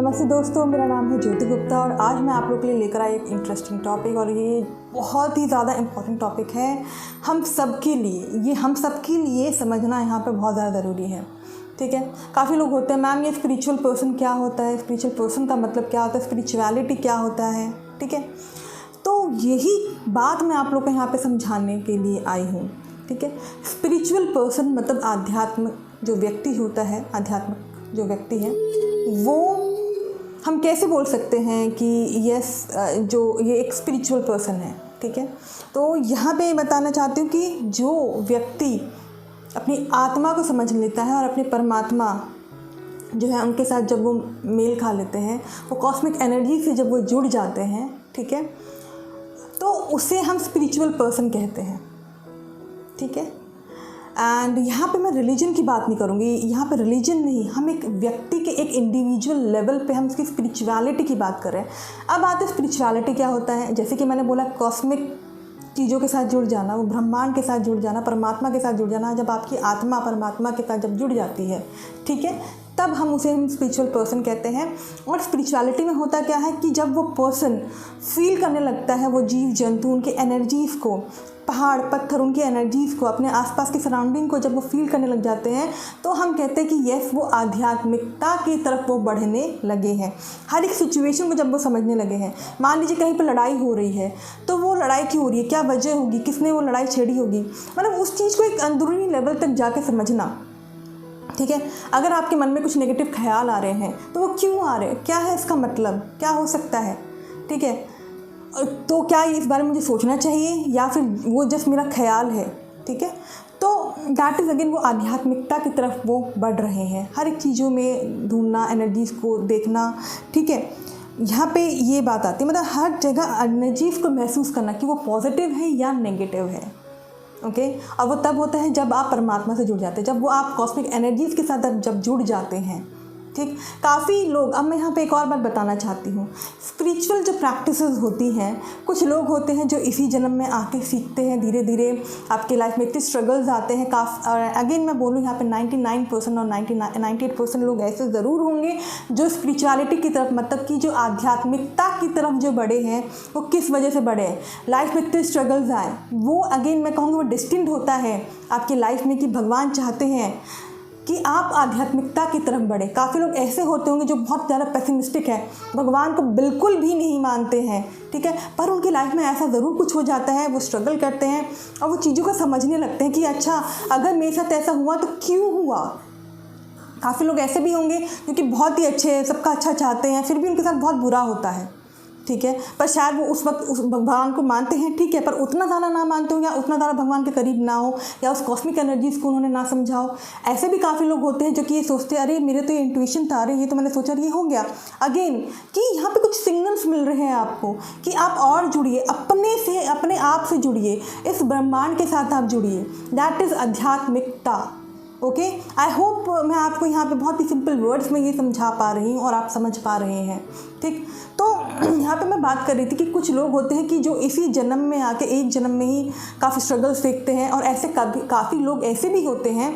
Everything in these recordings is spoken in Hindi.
नमस्ते दोस्तों, मेरा नाम है ज्योति गुप्ता और आज मैं आप लोग के लिए लेकर आई एक इंटरेस्टिंग टॉपिक। और ये बहुत ही ज़्यादा इम्पोर्टेंट टॉपिक है हम सब के लिए। ये हम सब के लिए समझना यहाँ पे बहुत ज़्यादा ज़रूरी है। ठीक है, काफ़ी लोग होते हैं मैम ये स्पिरिचुअल पर्सन क्या होता है, स्पिरिचुअल पर्सन का मतलब क्या होता है, स्पिरिचुअलिटी क्या होता है। ठीक है, तो यही बात मैं आप लोग को यहाँ पे समझाने के लिए आई हूँ। ठीक है, स्पिरिचुअल पर्सन मतलब आध्यात्म जो व्यक्ति होता है, आध्यात्मिक जो व्यक्ति है, वो हम कैसे बोल सकते हैं कि यस जो ये एक स्पिरिचुअल पर्सन है। ठीक है, तो यहाँ पे बताना चाहती हूँ कि जो व्यक्ति अपनी आत्मा को समझ लेता है और अपने परमात्मा जो है उनके साथ जब वो मेल खा लेते हैं, वो कॉस्मिक एनर्जी से जब वो जुड़ जाते हैं, ठीक है, तो उसे हम स्पिरिचुअल पर्सन कहते हैं। ठीक है, एंड यहाँ पे मैं रिलीजन की बात नहीं करूँगी, यहाँ पे रिलीजन नहीं, हम एक व्यक्ति के एक इंडिविजुअल लेवल पे हम उसकी स्पिरिचुअलिटी की बात कर रहे हैं। अब आते स्पिरिचुअलिटी क्या होता है, जैसे कि मैंने बोला कॉस्मिक चीज़ों के साथ जुड़ जाना, वो ब्रह्मांड के साथ जुड़ जाना, परमात्मा के साथ जुड़ जाना। जब आपकी आत्मा परमात्मा के साथ जब जुड़ जाती है, ठीक है, तब हम स्पिरिचुअल पर्सन कहते हैं। और स्पिरिचुअलिटी में होता क्या है कि जब वो पर्सन फील करने लगता है वो जीव जंतु उनकी एनर्जीज़ को, पहाड़ पत्थर उनकी एनर्जीज़ को, अपने आसपास की सराउंडिंग को जब वो फील करने लग जाते हैं, तो हम कहते हैं कि यस वो आध्यात्मिकता की तरफ वो बढ़ने लगे हैं। हर एक सिचुएशन को जब वो समझने लगे हैं, मान लीजिए कहीं पर लड़ाई हो रही है, तो वो लड़ाई क्यों हो रही है, क्या वजह होगी, किसने वो लड़ाई छेड़ी होगी, मतलब उस चीज़ को एक अंदरूनी लेवल तक जाके समझना। ठीक है, अगर आपके मन में कुछ नेगेटिव ख्याल आ रहे हैं तो वो क्यों आ रहे हैं, क्या है इसका मतलब, क्या हो सकता है। ठीक है, तो क्या इस बारे में मुझे सोचना चाहिए या फिर वो जस्ट मेरा ख्याल है। ठीक है, तो दैट इज़ अगेन वो आध्यात्मिकता की तरफ वो बढ़ रहे हैं, हर एक चीज़ों में ढूंढना, एनर्जीज़ को देखना। ठीक है, यहाँ पे ये बात आती है, मतलब हर जगह एनर्जीज़ को महसूस करना कि वो पॉजिटिव है या नेगेटिव है। ओके, और वो तब होता है जब आप परमात्मा से जुड़ जाते हैं, जब वो आप कॉस्मिक एनर्जीज़ के साथ जब जुड़ जाते हैं। ठीक, काफ़ी लोग, अब मैं यहाँ पे एक और बात बताना चाहती हूँ, स्पिरिचुअल जो प्रैक्टिसेस होती हैं, कुछ लोग होते हैं जो इसी जन्म में आके सीखते हैं, धीरे धीरे आपके लाइफ में इतने स्ट्रगल्स आते हैं। अगेन मैं बोलूँ यहाँ पे 99% और 98% लोग ऐसे ज़रूर होंगे जो स्पिरिचुअलिटी की तरफ, मतलब कि जो आध्यात्मिकता की तरफ जो बढ़े हैं, वो किस वजह से बढ़े हैं, लाइफ में इतने स्ट्रगल्स आए, वो अगेन मैं कहूँगी वो डिस्टिंक्ट होता है आपकी लाइफ में कि भगवान चाहते हैं कि आप आध्यात्मिकता की तरफ बढ़े। काफ़ी लोग ऐसे होते होंगे जो बहुत ज़्यादा पेसिमिस्टिक है, भगवान को बिल्कुल भी नहीं मानते हैं। ठीक है, पर उनकी लाइफ में ऐसा ज़रूर कुछ हो जाता है, वो स्ट्रगल करते हैं और वो चीज़ों को समझने लगते हैं कि अच्छा अगर मेरे साथ ऐसा हुआ तो क्यों हुआ। काफ़ी लोग ऐसे भी होंगे जो कि बहुत ही अच्छे हैं, सबका अच्छा चाहते हैं, फिर भी उनके साथ बहुत बुरा होता है। ठीक है, पर शायद वो उस वक्त उस भगवान को मानते हैं, ठीक है, पर उतना ज़्यादा ना मानते हो या उतना ज़्यादा भगवान के करीब ना हो या उस कॉस्मिक एनर्जीज़ को उन्होंने ना समझा हो। ऐसे भी काफ़ी लोग होते हैं जो कि ये सोचते हैं अरे मेरे तो ये इंट्यूशन था, अरे ये तो मैंने सोचा ये हो गया। अगेन कि यहाँ पे कुछ सिग्नल्स मिल रहे हैं आपको कि आप और जुड़िए, अपने से, अपने आप से जुड़िए, इस ब्रह्मांड के साथ आप जुड़िए। दैट इज़ आध्यात्मिकता। ओके, आई होप मैं आपको यहाँ पे बहुत ही सिंपल वर्ड्स में ये समझा पा रही हूँ और आप समझ पा रहे हैं। ठीक, तो यहाँ पे मैं बात कर रही थी कि कुछ लोग होते हैं कि जो इसी जन्म में आके एक जन्म में ही काफ़ी स्ट्रगल्स देखते हैं, और ऐसे काफ़ी लोग ऐसे भी होते हैं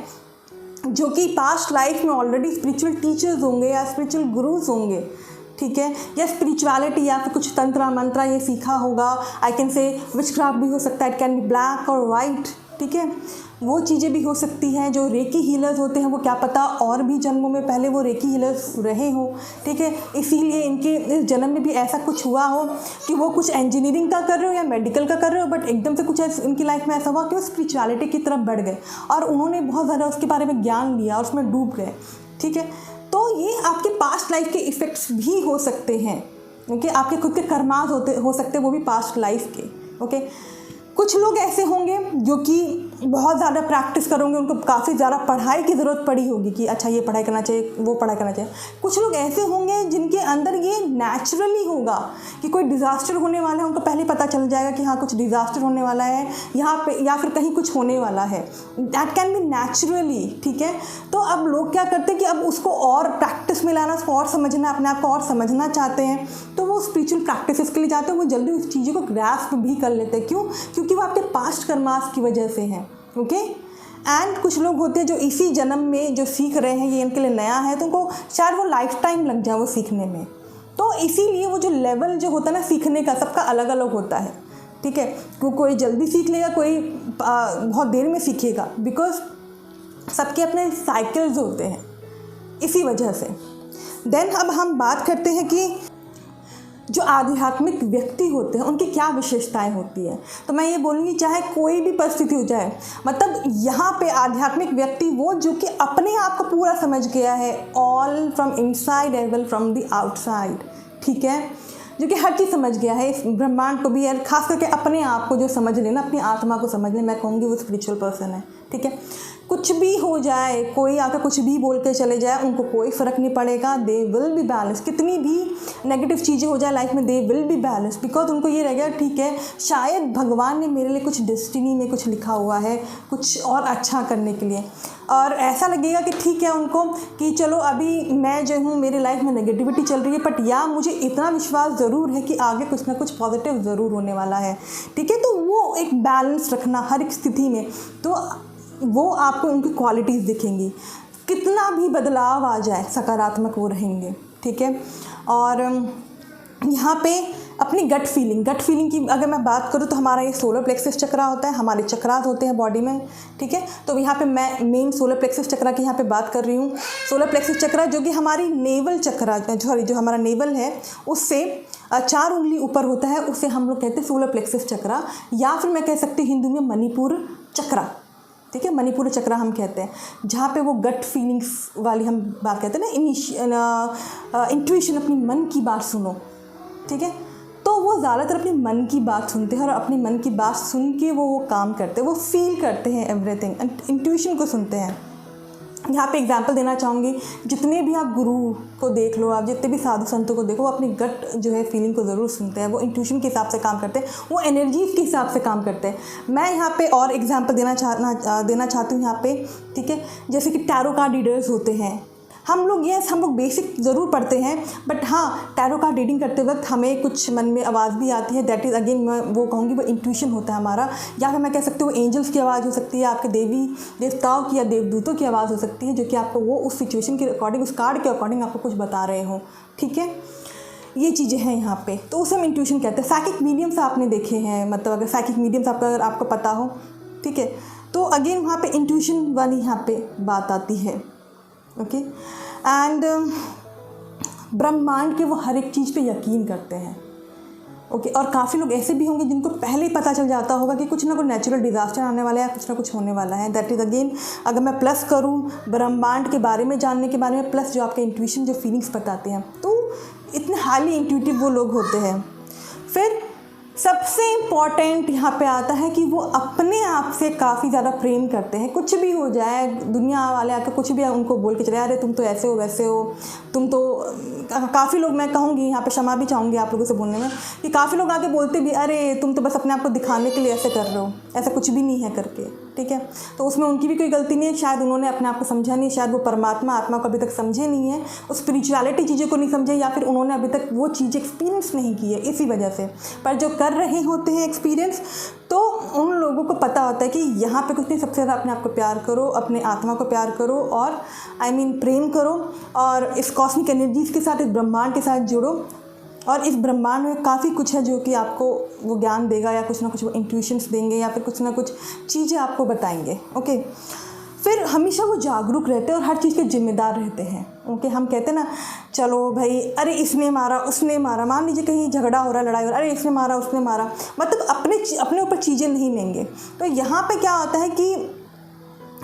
जो कि पास्ट लाइफ में ऑलरेडी स्पिरिचुअल टीचर्स होंगे या स्पिरिचुअल गुरुज होंगे। ठीक है, या स्पिरिचुअलिटी या फिर कुछ तंत्र मंत्र ये सीखा होगा। आई कैन से विचक्राफ्ट भी हो सकता है, इट कैन बी ब्लैक और वाइट। ठीक है, वो चीज़ें भी हो सकती हैं। जो रेकी हीलर्स होते हैं वो क्या पता और भी जन्मों में पहले वो रेकी हीलर्स रहे हो। ठीक है, इसीलिए इनके इस जन्म में भी ऐसा कुछ हुआ हो कि वो कुछ इंजीनियरिंग का कर रहे हो या मेडिकल का कर रहे हो, बट एकदम से कुछ इनकी लाइफ में ऐसा हुआ कि वो स्पिरिचुअलिटी की तरफ बढ़ गए और उन्होंने बहुत ज़्यादा उसके बारे में ज्ञान लिया और उसमें डूब गए। ठीक है, तो ये आपके पास्ट लाइफ के इफ़ेक्ट्स भी हो सकते हैं। ओके, आपके खुद के कर्मास हो सकते हैं, वो भी पास्ट लाइफ के। ओके, कुछ लोग ऐसे होंगे जो कि बहुत ज़्यादा प्रैक्टिस करोगे, उनको काफ़ी ज़्यादा पढ़ाई की ज़रूरत पड़ी होगी कि अच्छा ये पढ़ाई करना चाहिए, वो पढ़ाई करना चाहिए। कुछ लोग ऐसे होंगे जिनके अंदर ये नेचुरली होगा कि कोई डिज़ास्टर होने वाला है, उनको पहले पता चल जाएगा कि हाँ कुछ डिज़ास्टर होने वाला है यहाँ पे या फिर कहीं कुछ होने वाला है। That can be naturally. ठीक है, तो अब लोग क्या करते हैं कि अब उसको और प्रैक्टिस में लाना, उसको और समझना, अपने आप को और समझना चाहते हैं, तो वो स्पिरिचुअल प्रैक्टिसेस के लिए जाते हैं, वो जल्दी उस चीज़ों को ग्रास्प भी कर लेते हैं। क्यों? क्योंकि वो आपके पास्ट कर्मास की वजह से हैं। ओके, एंड कुछ लोग होते हैं जो इसी जन्म में जो सीख रहे हैं, ये इनके लिए नया है, तो उनको शायद वो लाइफ टाइम लग जाए वो सीखने में। तो इसीलिए वो जो लेवल जो होता है ना सीखने का, सबका अलग अलग होता है, ठीक है। कोई जल्दी सीख लेगा, कोई बहुत देर में सीखेगा, बिकॉज सबके अपने साइकिल्स होते हैं, इसी वजह से। देन अब हम बात करते हैं कि जो आध्यात्मिक व्यक्ति होते हैं उनकी क्या विशेषताएं होती हैं। तो मैं ये बोलूँगी चाहे कोई भी परिस्थिति हो जाए, मतलब यहाँ पे आध्यात्मिक व्यक्ति वो जो कि अपने आप को पूरा समझ गया है, all from inside as well from the outside, ठीक है, जो कि हर चीज़ समझ गया है, इस ब्रह्मांड को भी, और खास करके अपने आप को जो समझ लेना, अपनी आत्मा को समझ ले, मैं कहूँगी वो स्पिरिचुअल पर्सन है, ठीक है। कुछ भी हो जाए, कोई आकर कुछ भी बोल के चले जाए, उनको कोई फ़र्क नहीं पड़ेगा, दे विल बी बैलेंस। कितनी भी नेगेटिव चीज़ें हो जाए लाइफ में, they will be balance, because उनको ये रहेगा ठीक है शायद भगवान ने मेरे लिए कुछ डेस्टिनी में कुछ लिखा हुआ है, कुछ और अच्छा करने के लिए। और ऐसा लगेगा कि ठीक है उनको कि चलो अभी मैं जो हूँ मेरी लाइफ में नेगेटिविटी चल रही है, बट या मुझे इतना विश्वास ज़रूर है कि आगे कुछ ना कुछ पॉजिटिव ज़रूर होने वाला है, ठीक है। तो वो एक बैलेंस रखना हर एक स्थिति में, तो वो आपको उनकी क्वालिटीज़ दिखेंगी। कितना भी बदलाव आ जाए सकारात्मक वो रहेंगे, ठीक है। और यहाँ पे अपनी गट फीलिंग की अगर मैं बात करूँ तो हमारा ये सोलर प्लेक्सस चक्रा होता है, हमारे चक्रास होते हैं बॉडी में, ठीक है। तो यहाँ पे मैं मेन सोलर प्लेक्सस चक्रा की यहाँ पे बात कर रही हूँ। सोलर प्लेक्सस चक्रा जो कि हमारी नेवल चक्रा, जो हमारा नेवल है उससे 4 उंगली ऊपर होता है, उसे हम लोग कहते हैं सोलर प्लेक्सस चक्रा, या फिर मैं कह सकती हूँ हिंदू में मणिपुर चक्रा, ठीक है। मणिपुर चक्रा हम कहते हैं, जहाँ पे वो गट फीलिंग्स वाली हम बात कहते हैं ना, इंट्यूशन, अपनी मन की बात सुनो, ठीक है। तो वो ज़्यादातर अपनी मन की बात सुनते हैं और अपनी मन की बात सुन के वो काम करते हैं, वो फील करते हैं एवरीथिंग, इंट्यूशन को सुनते हैं। यहाँ पे एग्जांपल देना चाहूँगी, जितने भी आप गुरु को देख लो, आप जितने भी साधु संतों को देखो, वो अपनी गट जो है फीलिंग को ज़रूर सुनते हैं, वो इंट्यूशन के हिसाब से काम करते हैं, वो एनर्जीज के हिसाब से काम करते हैं। मैं यहाँ पे और एग्जांपल देना चाहती हूँ यहाँ पे, ठीक है। जैसे कि टैरो कार्ड रीडर्स होते हैं, हम लोग बेसिक ज़रूर पढ़ते हैं, बट हाँ टैरो कार्ड रीडिंग करते वक्त हमें कुछ मन में आवाज़ भी आती है, दैट इज़ अगेन मैं वो कहूँगी वो इंट्यूशन होता है हमारा, या फिर मैं कह सकती हूँ एंजल्स की आवाज़ हो सकती है, आपके देवी देवताओं की या देवदूतों की आवाज़ हो सकती है, जो कि आपको वो उस सिचुएशन के अकॉर्डिंग, उस कार्ड के अकॉर्डिंग आपको कुछ बता रहे हो, ठीक है। ये चीज़ें हैं यहाँ पे, तो उसे हम इंट्यूशन कहते हैं। साइकिक मीडियम्स आपने देखे हैं, मतलब अगर साइकिक मीडियम्स अगर आपको पता हो, ठीक है, तो अगेन वहाँ पे इंट्यूशन वाली यहाँ पे बात आती है, ओके। एंड ब्रह्मांड के वो हर एक चीज़ पे यकीन करते हैं, ओके। और काफ़ी लोग ऐसे भी होंगे जिनको पहले ही पता चल जाता होगा कि कुछ ना कुछ नेचुरल डिज़ास्टर आने वाला है या कुछ ना कुछ होने वाला है। दैट इज़ अगेन अगर मैं प्लस करूँ ब्रह्मांड के बारे में जानने के बारे में, प्लस जो आपके इंट्यूशन जो फीलिंग्स बताते हैं, तो इतने हाईली इंट्यूटिव वो लोग होते हैं। फिर सबसे इम्पॉर्टेंट यहाँ पे आता है कि वो अपने आप से काफ़ी ज़्यादा प्रेम करते हैं। कुछ भी हो जाए, दुनिया वाले आकर कुछ भी उनको बोल के चले, अरे तुम तो ऐसे हो वैसे हो, तुम तो काफ़ी लोग, मैं कहूँगी यहाँ पे क्षमा भी चाहूँगी आप लोगों से बोलने में, कि काफ़ी लोग आके बोलते भी अरे तुम तो बस अपने आप को दिखाने के लिए ऐसे कर रहे हो, ऐसा कुछ भी नहीं है करके, ठीक है। तो उसमें उनकी भी कोई गलती नहीं है, शायद उन्होंने अपने आप को समझा नहीं, शायद वो परमात्मा आत्मा को अभी तक समझे नहीं है, उस स्पिरिचुअलिटी चीज़ों को नहीं समझे, या फिर उन्होंने अभी तक वो चीज़ एक्सपीरियंस नहीं की है, इसी वजह से। पर जो कर रहे होते हैं एक्सपीरियंस, तो उन लोगों को पता होता है कि यहाँ पे कुछ नहीं, सबसे ज़्यादा अपने आप को प्यार करो, अपने आत्मा को प्यार करो, और प्रेम करो, और इस कॉस्मिक एनर्जीज़ के साथ, इस ब्रह्मांड के साथ जुड़ो। और इस ब्रह्मांड में काफ़ी कुछ है जो कि आपको वो ज्ञान देगा, या कुछ ना कुछ वो इंट्यूशंस देंगे, या फिर कुछ ना कुछ चीज़ें आपको बताएंगे, ओके। फिर हमेशा वो जागरूक रहते हैं और हर चीज़ के जिम्मेदार रहते हैं, ओके। हम कहते हैं ना, चलो भाई अरे इसने मारा उसने मारा, मान लीजिए कहीं झगड़ा हो रहा है, लड़ाई हो रहा है, अरे इसने मारा उसने मारा, मतलब अपने ऊपर चीज़ें नहीं लेंगे। तो यहाँ पे क्या होता है कि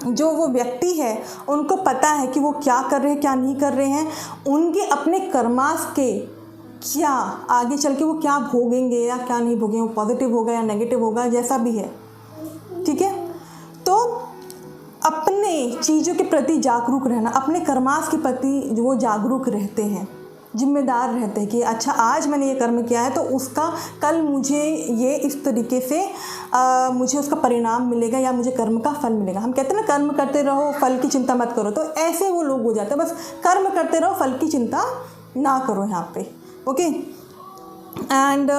जो वो व्यक्ति है उनको पता है कि वो क्या कर रहे हैं, क्या नहीं कर रहे हैं, उनके अपने कर्मास के क्या आगे चल के वो क्या भोगेंगे या क्या नहीं भोगेंगे, वो पॉजिटिव होगा या नेगेटिव होगा, जैसा भी है, ठीक है। तो अपने चीज़ों के प्रति जागरूक रहना, अपने कर्मास के प्रति जो वो जागरूक रहते हैं, जिम्मेदार रहते हैं कि अच्छा आज मैंने ये कर्म किया है तो उसका कल मुझे ये इस तरीके से मुझे उसका परिणाम मिलेगा या मुझे कर्म का फल मिलेगा। हम कहते हैं ना कर्म करते रहो फल की चिंता मत करो, तो ऐसे वो लोग हो जाते हैं, बस कर्म करते रहो फल की चिंता ना करो यहाँ पे, ओके। एंड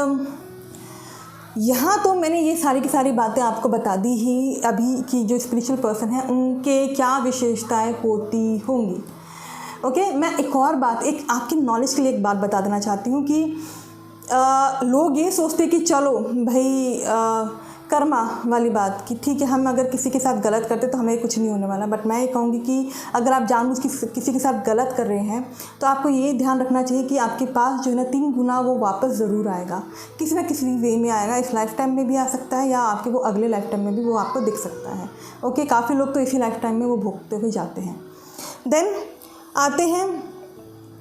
यहाँ तो मैंने ये सारी की सारी बातें आपको बता दी ही अभी कि जो स्पिरिचुअल पर्सन हैं उनके क्या विशेषताएं होती होंगी। ओके, मैं एक और बात, एक आपकी नॉलेज के लिए एक बात बता देना चाहती हूँ कि लोग ये सोचते कि चलो भाई कर्मा वाली बात कि ठीक है, हम अगर किसी के साथ गलत करते तो हमें कुछ नहीं होने वाला। बट मैं ये कहूँगी कि अगर आप जानबूझ किसी के साथ गलत कर रहे हैं तो आपको ये ध्यान रखना चाहिए कि आपके पास जो है ना 3 गुना वो वापस ज़रूर आएगा, किसी ना किसी वे में आएगा। इस लाइफ टाइम में भी आ सकता है या आपके वो अगले लाइफ टाइम में भी वो आपको दिख सकता है। ओके, काफ़ी लोग तो इसी लाइफ टाइम में वो भोगते हुए जाते हैं। देन आते हैं,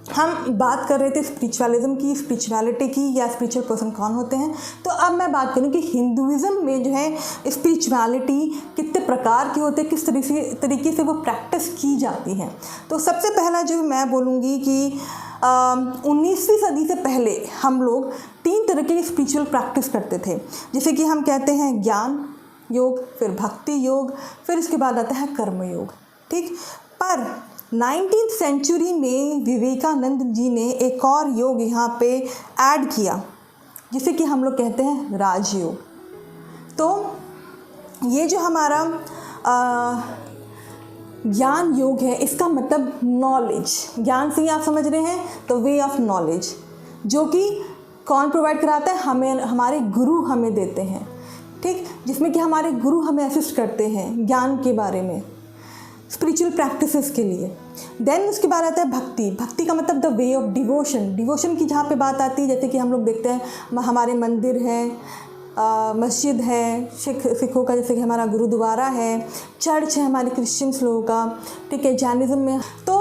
हम बात कर रहे थे स्पिरिचुअलिज्म की, स्पिरिचुअलिटी की, या स्पिरिचुअल पर्सन कौन होते हैं। तो अब मैं बात करूँ कि हिंदुइज़्म में जो है स्पिरिचुअलिटी कितने प्रकार की होते हैं, किस तरीके से वो प्रैक्टिस की जाती है। तो सबसे पहला जो मैं बोलूँगी कि 19वीं सदी से पहले हम लोग 3 तरह की स्पिरिचुअल प्रैक्टिस करते थे, जैसे कि हम कहते हैं ज्ञान योग, फिर भक्ति योग, फिर इसके बाद आता है कर्म योग। ठीक, पर 19th सेंचुरी में विवेकानंद जी ने एक और योग यहाँ पे ऐड किया, जिसे कि हम लोग कहते हैं राजयोग। तो ये जो हमारा ज्ञान योग है, इसका मतलब नॉलेज, ज्ञान से ही आप समझ रहे हैं तो वे ऑफ नॉलेज, जो कि कौन प्रोवाइड कराता है, हमें हमारे गुरु हमें देते हैं। ठीक, जिसमें कि हमारे गुरु हमें असिस्ट करते हैं ज्ञान के बारे में, स्पिरिचुअल प्रैक्टिसेस के लिए। देन उसके बाद आता है भक्ति। भक्ति का मतलब the way of devotion. Devotion की जहाँ पे बात आती है, जैसे कि हम लोग देखते हैं हमारे मंदिर है, मस्जिद है सिखों का, जैसे कि हमारा गुरुद्वारा है, चर्च है हमारे क्रिश्चियंस लोगों का, ठीक है, जैनिज़्म में। तो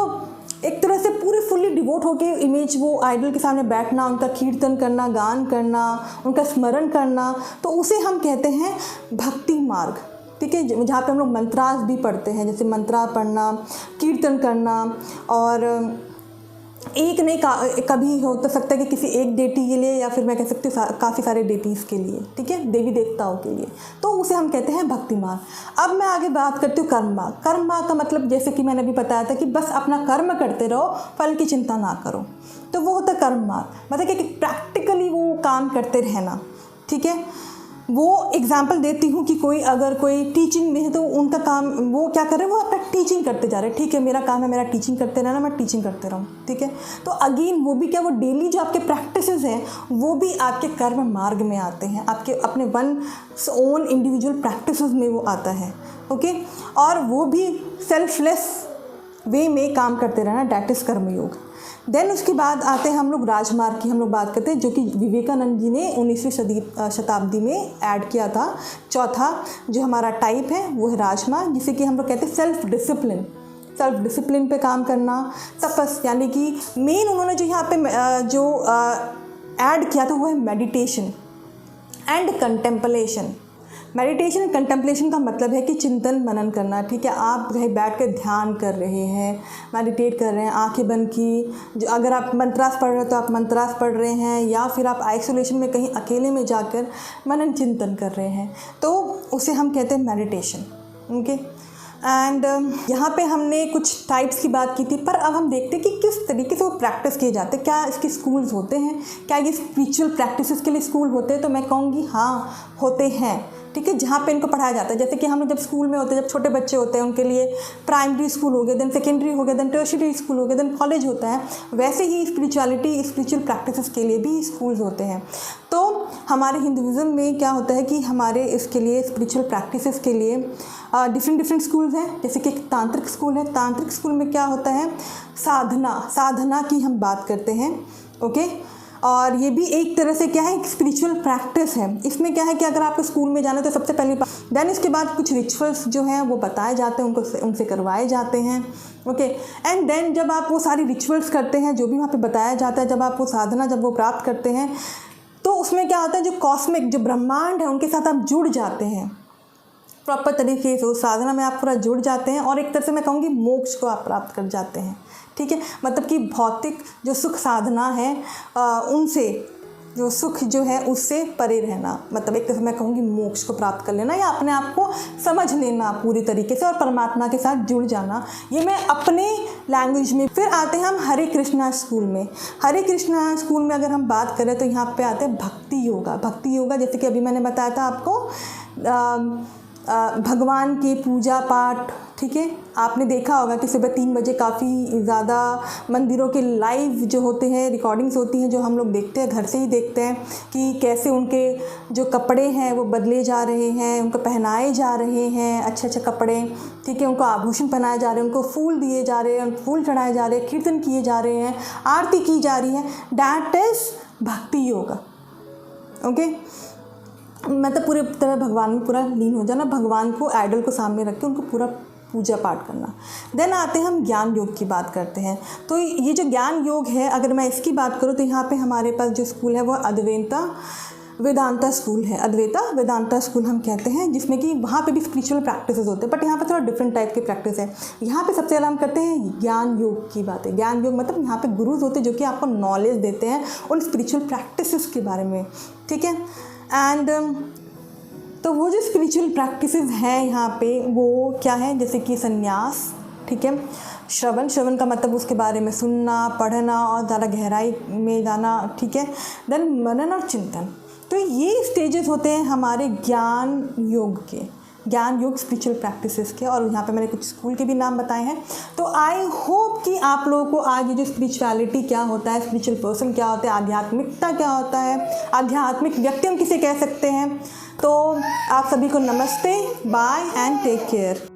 एक तरह से पूरे फुल्ली डिवोट होके इमेज वो आइडल के सामने बैठना, उनका कीर्तन करना, गान करना, उनका स्मरण करना, तो उसे हम कहते हैं भक्ति मार्ग। ठीक है, जहाँ पे हम लोग मंत्रास भी पढ़ते हैं, जैसे मंत्रा पढ़ना, कीर्तन करना, और एक नहीं कभी हो तो सकता है कि किसी एक डेटी के लिए, या फिर मैं कह सकती हूँ काफ़ी सारे डेटीज़ के लिए, ठीक है, देवी देवताओं के लिए, तो उसे हम कहते हैं भक्ति मार्ग। अब मैं आगे बात करती हूँ कर्म मार्ग। कर्म मार्ग का मतलब जैसे कि मैंने अभी बताया था कि बस अपना कर्म करते रहो, फल की चिंता ना करो, तो वो होता है कर्म मार्ग। मतलब कि प्रैक्टिकली वो काम करते रहना। ठीक है, वो एग्जाम्पल देती हूँ कि अगर कोई टीचिंग में है तो उनका काम वो क्या कर रहे हैं, वो अपना टीचिंग करते जा रहे हैं। ठीक है, मेरा काम है मेरा टीचिंग करते रहना, मैं टीचिंग करते रहूँ। ठीक है, तो अगेन वो भी क्या, वो डेली जो आपके प्रैक्टिसेस हैं वो भी आपके कर्म मार्ग में आते हैं, आपके अपने वन ओन इंडिविजुअल प्रैक्टिसेस में वो आता है। ओके, और वो भी सेल्फलेस वे में काम करते रहना, डैट इज़ कर्मयोग। देन उसके बाद आते हैं हम लोग राजमार्ग की, हम लोग बात करते हैं, जो कि विवेकानंद जी ने 19वीं शताब्दी में ऐड किया था। चौथा जो हमारा टाइप है वो है राजमार्ग, जिसे कि हम लोग कहते हैं सेल्फ डिसिप्लिन पे काम करना, तपस, यानी कि मेन उन्होंने जो यहाँ पे ऐड किया था वो है meditation and contemplation. Meditation and contemplation का मतलब है कि चिंतन मनन करना। ठीक है, आप कहीं बैठ कर ध्यान कर रहे हैं, मेडिटेट कर रहे हैं, आंखें बंद की, जो अगर आप मंत्रास पढ़ रहे हो तो आप मंत्रास पढ़ रहे हैं, या फिर आप आइसोलेशन में कहीं अकेले में जाकर मनन चिंतन कर रहे हैं, तो उसे हम कहते हैं मेडिटेशन। ओके, एंड यहाँ पे हमने कुछ टाइप्स की बात की थी, पर अब हम देखते हैं कि किस तरीके से वो प्रैक्टिस किए जाते हैं। क्या इसके स्कूल्स होते हैं, क्या ये स्पिरिचुअल प्रैक्टिसेस के लिए स्कूल होते हैं? तो मैं कहूँगी हाँ, होते हैं। ठीक है, जहाँ पे इनको पढ़ाया जाता है, जैसे कि हम लोग जब स्कूल में होते हैं, जब छोटे बच्चे होते हैं, उनके लिए प्राइमरी स्कूल हो गया, देन सेकेंडरी हो गया, देन टर्शियरी स्कूल हो गया, देन कॉलेज होता है। वैसे ही स्पिरिचुअल प्रैक्टिसेस के लिए भी स्कूल्स होते हैं। तो हमारे हिंदुइज़्म में क्या होता है कि हमारे इसके लिए स्पिरिचुअल प्रैक्टिसेस के लिए डिफरेंट स्कूल्स हैं। जैसे कि एक तांत्रिक स्कूल है। तांत्रिक स्कूल में क्या होता है, साधना की हम बात करते हैं। ओके, और ये भी एक तरह से क्या है, एक स्पिरिचुअल प्रैक्टिस है। इसमें क्या है कि अगर आपको स्कूल में जाना है तो सबसे पहले देन इसके बाद कुछ रिचुअल्स जो हैं वो बताए जाते हैं, उनसे करवाए जाते हैं। ओके, एंड देन जब आप वो सारी रिचुअल्स करते हैं, जो भी वहाँ पे बताया जाता है, जब आप वो साधना जब वो प्राप्त करते हैं, तो उसमें क्या होता है, जो कॉस्मिक, जो ब्रह्मांड है, उनके साथ आप जुड़ जाते हैं प्रॉपर तरीके से। उस साधना में आप पूरा जुड़ जाते हैं, और एक तरह से मैं कहूँगी मोक्ष को आप प्राप्त कर जाते हैं। ठीक है, मतलब कि भौतिक जो सुख साधना है उनसे जो सुख जो है उससे परे रहना, मतलब एक तरह से मैं कहूँगी मोक्ष को प्राप्त कर लेना या अपने आप को समझ लेना पूरी तरीके से और परमात्मा के साथ जुड़ जाना। ये मैं अपने लैंग्वेज में। फिर आते हैं हम हरे कृष्णा स्कूल में। हरे कृष्णा स्कूल में अगर हम बात करें तो यहाँ पे आते हैं भक्ति योगा। भक्ति योगा जैसे कि अभी मैंने बताया था आपको, भगवान की पूजा पाठ, ठीक है। आपने देखा होगा कि सुबह 3 बजे काफ़ी ज़्यादा मंदिरों के लाइव जो होते हैं रिकॉर्डिंग्स होती हैं, जो हम लोग देखते हैं, घर से ही देखते हैं कि कैसे उनके जो कपड़े हैं वो बदले जा रहे हैं, उनको पहनाए जा रहे हैं अच्छे अच्छे कपड़े, ठीक है। उनको आभूषण पहनाए जा रहे हैं, उनको फूल दिए जा रहे हैं, फूल चढ़ाए जा रहे हैं, कीर्तन किए जा रहे हैं, आरती की जा रही है। डैट इज़ भक्ति योगा। ओके, मतलब पूरे तरह भगवान में पूरा लीन हो जाना, भगवान को आइडल को सामने रख के उनको पूरा पूजा पाठ करना। देन आते हैं हम ज्ञान योग की बात करते हैं। तो ये जो ज्ञान योग है, अगर मैं इसकी बात करूँ तो यहाँ पे हमारे पास जो स्कूल है वो अद्वैता वेदांता स्कूल है। अद्वैता वेदांता स्कूल हम कहते हैं, जिसमें कि वहाँ पे भी स्पिरिचुअल प्रैक्टिसेस होते हैं, बट यहाँ पे थोड़ा डिफरेंट टाइप की प्रैक्टिस है। यहाँ पे सबसे पहले हम करते हैं ज्ञान योग की बातें। ज्ञान योग मतलब यहाँ पे गुरुज होते हैं जो कि आपको नॉलेज देते हैं उन स्पिरिचुअल प्रैक्टिसेस के बारे में, ठीक है। एंड तो वो जो स्पिरिचुअल प्रैक्टिसेस हैं यहाँ पे वो क्या है, जैसे कि संन्यास, ठीक है। श्रवण का मतलब उसके बारे में सुनना, पढ़ना और ज़्यादा गहराई में जाना, ठीक है। देन मनन और चिंतन। तो ये स्टेजेस होते हैं हमारे ज्ञान योग के, ज्ञान योग स्पिरिचुअल प्रैक्टिसेस के। और यहाँ पे मैंने कुछ स्कूल के भी नाम बताए हैं। तो आई होप कि आप लोगों को आज ये जो स्पिरिचुअलिटी क्या होता है, स्पिरिचुअल पर्सन क्या होता है, आध्यात्मिकता क्या होता है, आध्यात्मिक व्यक्ति हम किसे कह सकते हैं। तो आप सभी को नमस्ते, बाय एंड टेक केयर।